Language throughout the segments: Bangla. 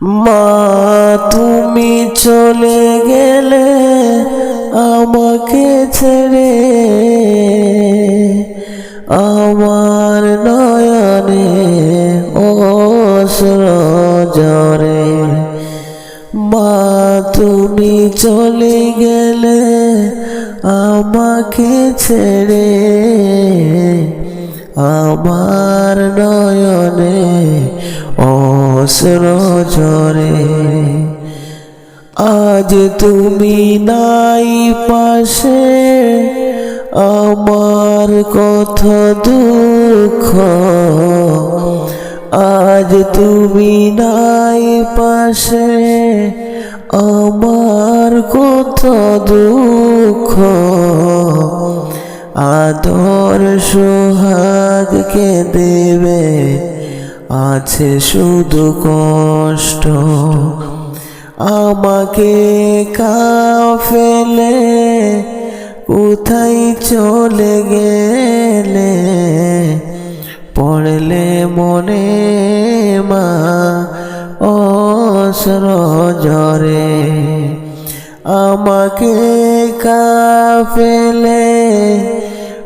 মা তুমি চলে গেলে আমাকে ছেড়ে, আমার নয়নে অশ্রু ঝরে। মা তুমি চলে গেলে আমাকে ছেড়ে, আমার নয়নে অশ্রু ঝরে। আজ তুমি নাই পাশে, আমার কত দুঃখ। আজ তুমি নাই পাশে, আমার কত দুঃখ। আদর সোহাগকে দেবে, আছে শুধু কষ্ট। আমাকে ফেলে কোথায় চলে গেলে, পড়লে মনে মা অশ্রু ঝরে। আমাকে ফেলে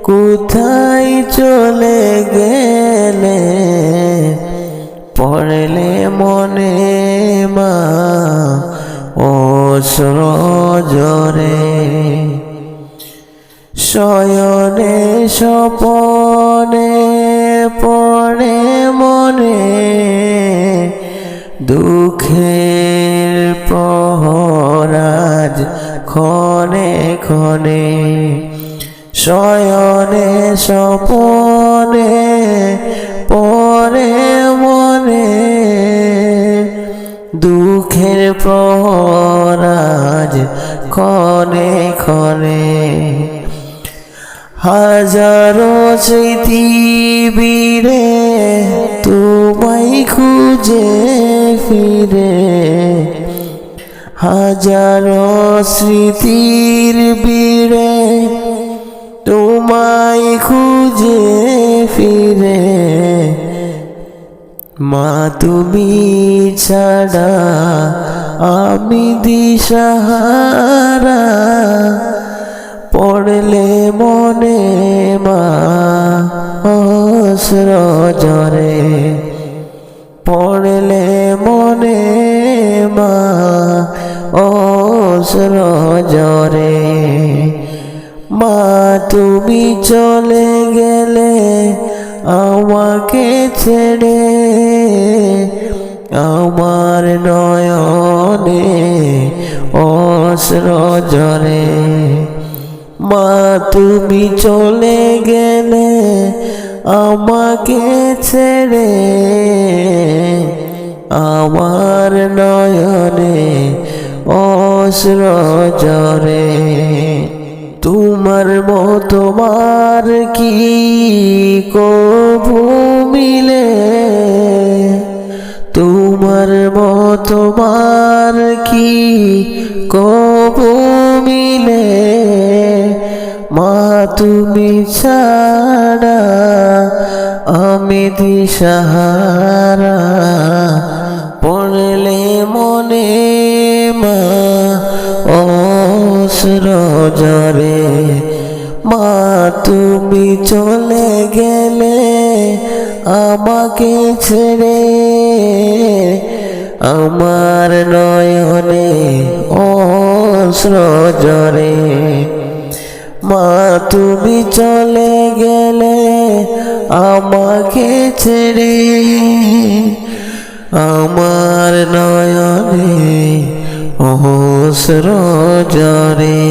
কোথায় চলে গেলে, পড়লে মনে মা অশ্রু ঝরে। শয়নে স্বপনে পড়ে মনে, দুঃখের প্রহরাজ ক্ষণে ক্ষণে। শয়নে স্বপনে পড়ে মনে, দুঃখের প্রহরাজ ক্ষণে ক্ষণে। হাজারো স্মৃতি বিরে তোমায় খুঁজে ফিরে, হাজারো স্মৃতির বিরে তোমায় খুঁজে ফিরে। মা তুমি ছাড়া আমি দিশাহারা, পড়লে মনে মা অশ্রু ঝরে। পড়লে মনে মা অশ্রু ঝরে। মা তুমি চলে গেলে আমাকে ছেড়ে, আমার নয়নে অশ্রু ঝরে। মা তুমি চলে গেলে আমাকে ছেড়ে, আমার নয়নে অশ্রু ঝরে। তোমার মতো মার কি কবু মিলে, তোমার মতো মার কি কবু মিলে। মা তুমি ছাড়া আমি দিশাহারা, পড়লে মনে মা অশ্রু ঝরে। মা তুমি চলে গেলে আমাকে ছেড়ে, আমার নয়নে অশ্রু ঝরে। মা তুমি চলে গেলে আমাকে ছেড়ে, আমার নয়নে অশ্রু ঝরে।